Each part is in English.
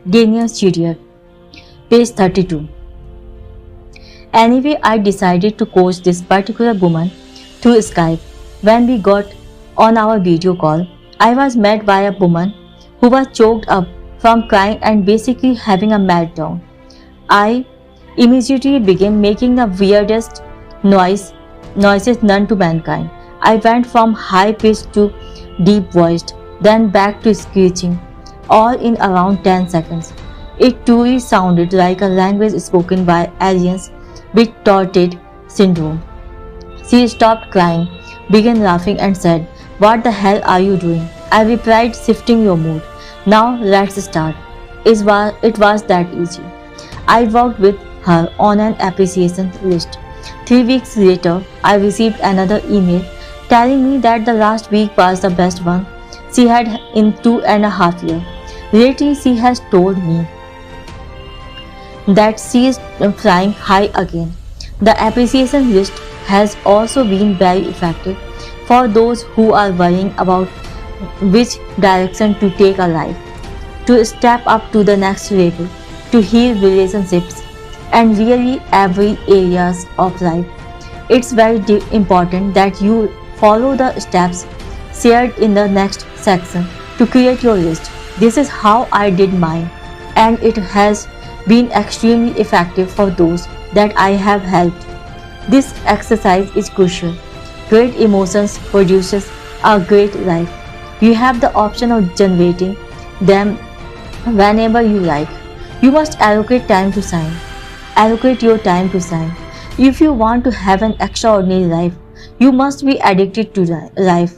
Daniel Studier. Page 32. Anyway, I decided to coach this particular woman through Skype. When we got on our video call, I was met by a woman who was choked up from crying and basically having a meltdown. I immediately began making the weirdest noises known to mankind. I went from high-pitched to deep-voiced, then back to screeching, all in around 10 seconds. It truly sounded like a language spoken by aliens with Tourette syndrome. She stopped crying, began laughing and said, "What the hell are you doing?" I replied, "Shifting your mood. Now let's start." It was that easy. I worked with her on an appreciation list. 3 weeks later, I received another email telling me that the last week was the best one she had in 2.5 years. Lately, she has told me that she is flying high again. The appreciation list has also been very effective for those who are worrying about which direction to take a life, to step up to the next level, to heal relationships, and really every areas of life. It's very important that you follow the steps shared in the next section to create your list. This is how I did mine, and it has been extremely effective for those that I have helped. This exercise is crucial. Great emotions produces a great life. You have the option of generating them whenever you like. You must allocate time to sign. Allocate your time to sign. If you want to have an extraordinary life, you must be addicted to life.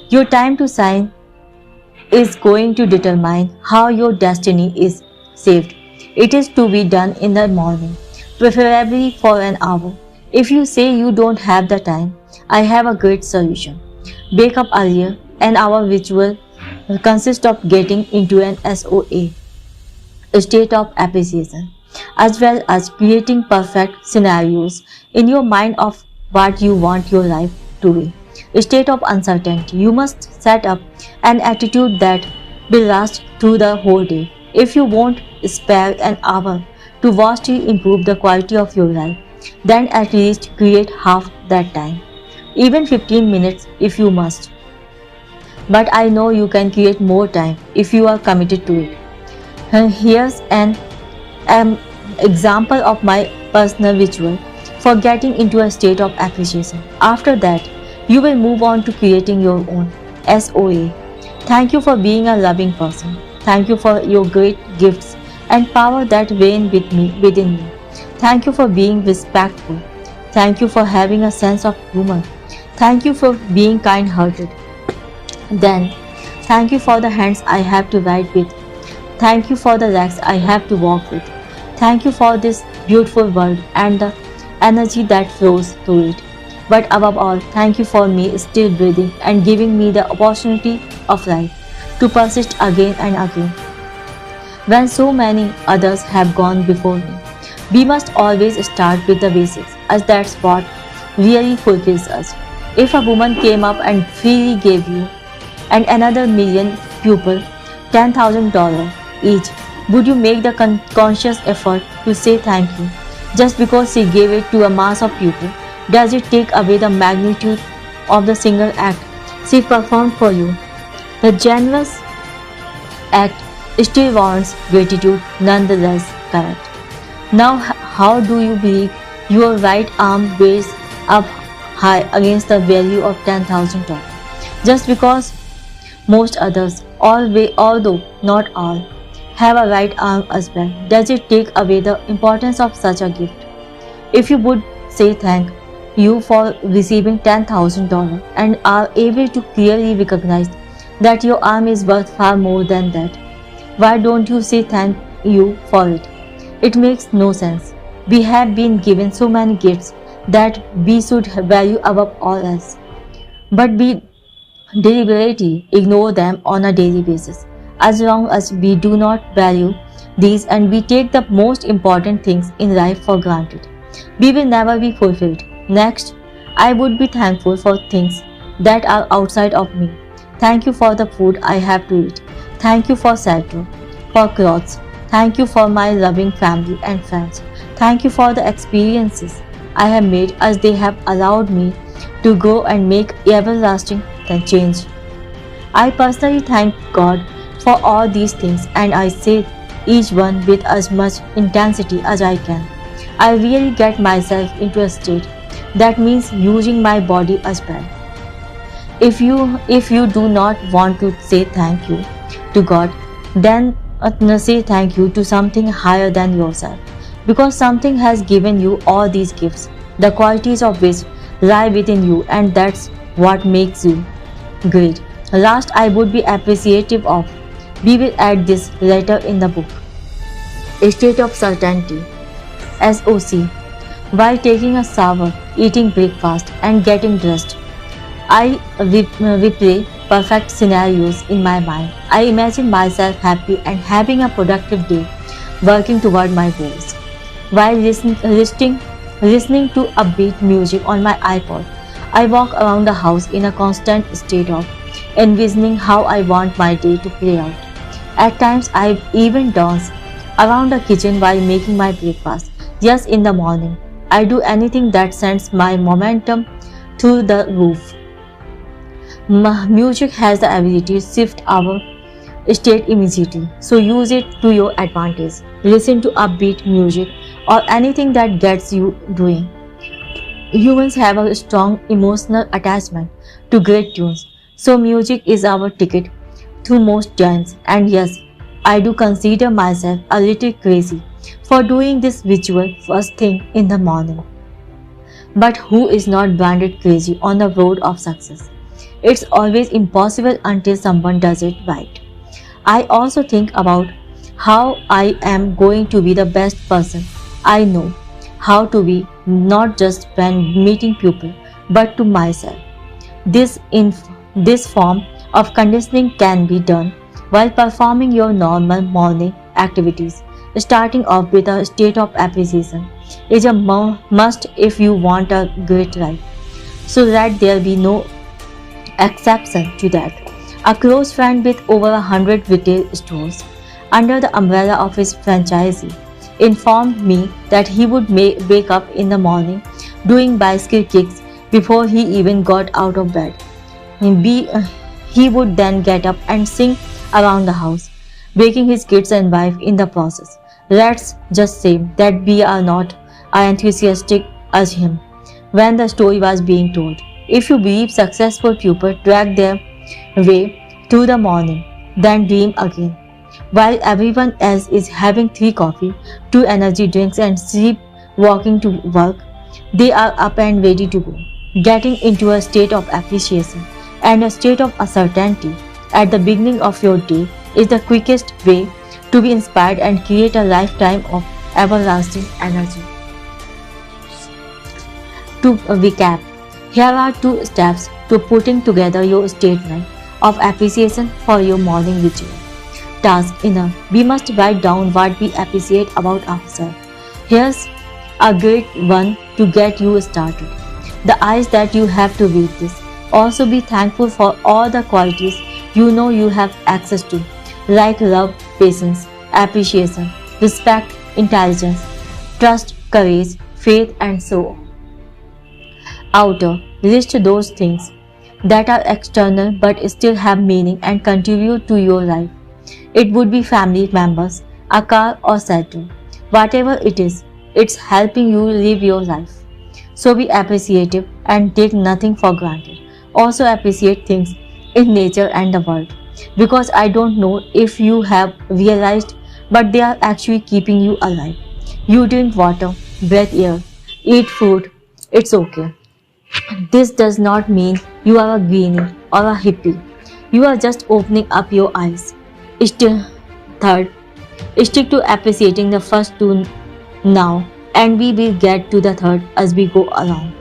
Your time to sign is going to determine how your destiny is saved. It is to be done in the morning, preferably for an hour. If you say you don't have the time, I have a great solution. Wake up earlier, and our ritual consists of getting into an SOA, a state of appreciation, as well as creating perfect scenarios in your mind of what you want your life to be. A state of uncertainty. You must set up an attitude that will last through the whole day. If you won't spare an hour to vastly improve the quality of your life, then at least create half that time. Even 15 minutes if you must. But I know you can create more time if you are committed to it. And here's an example of my personal ritual for getting into a state of appreciation. After that, you will move on to creating your own SOA. Thank you for being a loving person. Thank you for your great gifts and power that reign within me. Thank you for being respectful. Thank you for having a sense of humor. Thank you for being kind-hearted. Then, thank you for the hands I have to write with. Thank you for the legs I have to walk with. Thank you for this beautiful world and the energy that flows through it. But above all, thank you for me still breathing and giving me the opportunity of life to persist again and again. When so many others have gone before me, we must always start with the basics, as that's what really fulfills us. If a woman came up and freely gave you and another million people $10,000 each, would you make the conscious effort to say thank you just because she gave it to a mass of people? Does it take away the magnitude of the single act she performed for you? The generous act still warrants gratitude nonetheless, correct? Now, how do you believe your right arm weighs up high against the value of $10,000? Just because most others, although not all, have a right arm as well, does it take away the importance of such a gift? If you would say thank you for receiving $10,000 and are able to clearly recognize that your arm is worth far more than that, why don't you say thank you for it? It makes no sense. We have been given so many gifts that we should value above all else, but we deliberately ignore them on a daily basis. As long as we do not value these and we take the most important things in life for granted, we will never be fulfilled. Next, I would be thankful for things that are outside of me. Thank you for the food I have to eat. Thank you for shelter, for clothes. Thank you for my loving family and friends. Thank you for the experiences I have made as they have allowed me to grow and make everlasting change. I personally thank God for all these things and I say each one with as much intensity as I can. I really get myself into a state that means using my body as well. If you do not want to say thank you to God, then say thank you to something higher than yourself because something has given you all these gifts, the qualities of which lie within you, and that's what makes you great. Last, I would be appreciative of. We will add this later in the book. A state of certainty, SOC. While taking a shower, eating breakfast, and getting dressed, I replay perfect scenarios in my mind. I imagine myself happy and having a productive day, working toward my goals. While listening to upbeat music on my iPod, I walk around the house in a constant state of envisioning how I want my day to play out. At times, I even dance around the kitchen while making my breakfast. Yes, in the morning, I do anything that sends my momentum through the roof. Music has the ability to shift our state immediately, so use it to your advantage. Listen to upbeat music or anything that gets you doing. Humans have a strong emotional attachment to great tunes, so music is our ticket to most joints. And yes, I do consider myself a little crazy for doing this ritual first thing in the morning. But who is not branded crazy on the road of success? It's always impossible until someone does it right. I also think about how I am going to be the best person I know how to be, not just when meeting people, but to myself. This form of conditioning can be done while performing your normal morning activities. Starting off with a state of appreciation is a must if you want a great life, so that there be no exception to that. A close friend with over 100 retail stores under the umbrella of his franchisee informed me that he would wake up in the morning doing bicycle kicks before he even got out of bed. He would then get up and sing around the house, waking his kids and wife in the process. Let's just say that we are not as enthusiastic as him when the story was being told. If you believe successful people drag their way through the morning, then dream again. While everyone else is having 3 coffee, 2 energy drinks and sleep walking to work, they are up and ready to go. Getting into a state of appreciation and a state of uncertainty at the beginning of your day is the quickest way to be inspired and create a lifetime of everlasting energy. To recap, here are 2 steps to putting together your statement of appreciation for your morning ritual. Task 1. We must write down what we appreciate about ourselves. Here's a great one to get you started. The eyes that you have to read this. Also be thankful for all the qualities you know you have access to, like love, patience, appreciation, respect, intelligence, trust, courage, faith, and so on. Outer, list those things that are external but still have meaning and contribute to your life. It would be family members, a car or shelter. Whatever it is, it's helping you live your life. So be appreciative and take nothing for granted. Also appreciate things in nature and the world. Because I don't know if you have realized, but they are actually keeping you alive. You drink water, breathe air, eat food, it's okay. This does not mean you are a greenie or a hippie. You are just opening up your eyes. Third, stick to appreciating the first 2 now, and we will get to the third as we go along.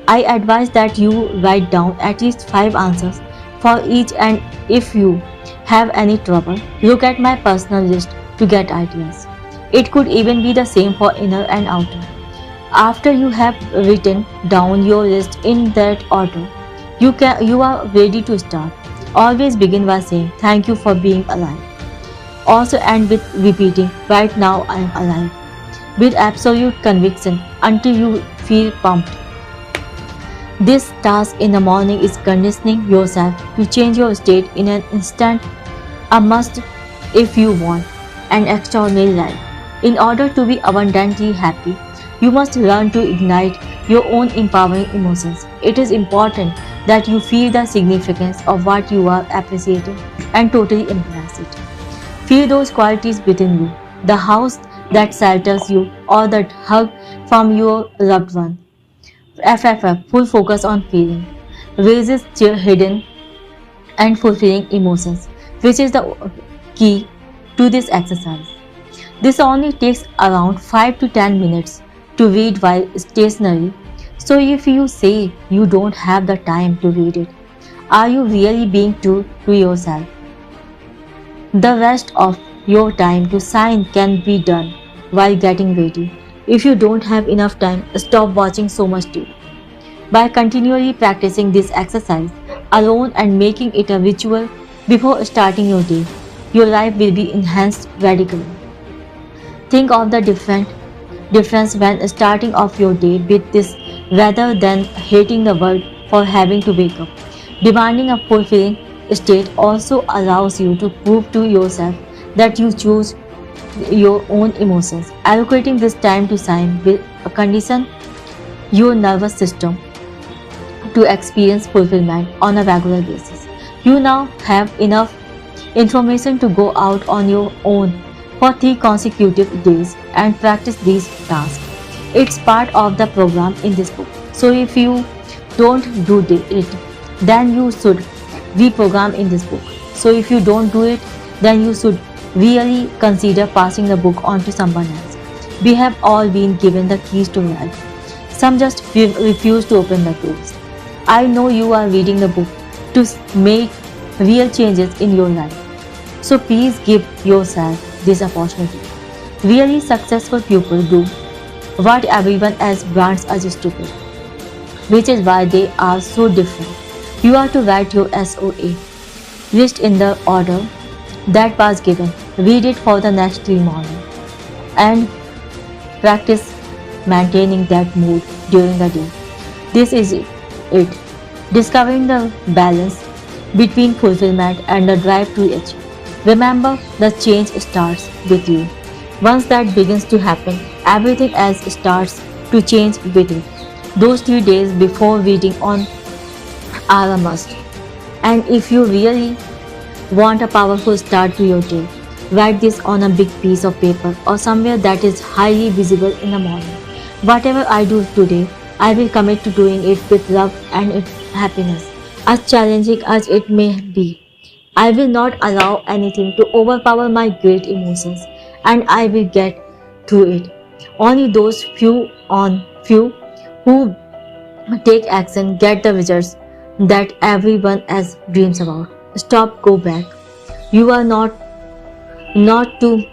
I advise that you write down at least 5 answers for each, and if you have any trouble, look at my personal list to get ideas. It could even be the same for inner and outer. After you have written down your list in that order, you are ready to start. Always begin by saying thank you for being alive. Also end with repeating, right now I am alive, with absolute conviction until you feel pumped. This task in the morning is conditioning yourself to change your state in an instant, a must if you want an extraordinary life. In order to be abundantly happy, you must learn to ignite your own empowering emotions. It is important that you feel the significance of what you are appreciating and totally embrace it. Feel those qualities within you, the house that shelters you, or that hug from your loved one. FFF, full focus on feeling, raises hidden and fulfilling emotions, which is the key to this exercise. This only takes around 5 to 10 minutes to read while stationary. So if you say you don't have the time to read it, are you really being true to yourself? The rest of your time to sign can be done while getting ready. If you don't have enough time, stop watching so much TV. By continually practicing this exercise alone and making it a ritual before starting your day, your life will be enhanced radically. Think of the difference when starting off your day with this rather than hating the world for having to wake up. Demanding a fulfilling state also allows you to prove to yourself that you choose your own emotions. Allocating this time to sign will condition your nervous system to experience fulfillment on a regular basis. You now have enough information to go out on your own for 3 consecutive days and practice these tasks. It's part of the program in this book. So if you don't do it, then you should reprogram in this book. So if you don't do it, then you should really consider passing the book on to someone else. We have all been given the keys to life. Some just refuse to open the doors. I know you are reading the book to make real changes in your life. So please give yourself this opportunity. Really successful people do what everyone else brands as stupid, which is why they are so different. You are to write your SOA list in the order that was given. Read it for the next 3 mornings and practice maintaining that mood during the day. This is it. Discovering the balance between fulfillment and the drive to achieve. Remember, the change starts with you. Once that begins to happen, everything else starts to change with it. Those 3 days before reading on are a must. And if you really want a powerful start to your day, write this on a big piece of paper or somewhere that is highly visible in the morning. Whatever I do today, I will commit to doing it with love and happiness, as challenging as it may be. I will not allow anything to overpower my great emotions, and I will get through it. Only those few who take action get the results that everyone else dreams about. Stop, go back. You are not to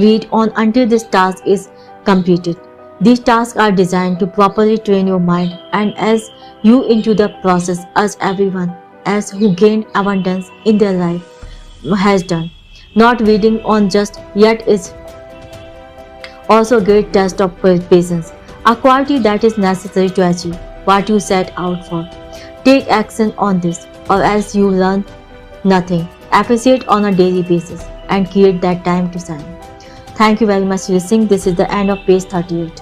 read on until this task is completed. These tasks are designed to properly train your mind and as you into the process as everyone else who gained abundance in their life has done. Not reading on just yet is also a great test of patience, a quality that is necessary to achieve what you set out for. Take action on this or else you learn nothing. Appreciate on a daily basis and create that time to shine. Thank you very much for listening. This is the end of page 38.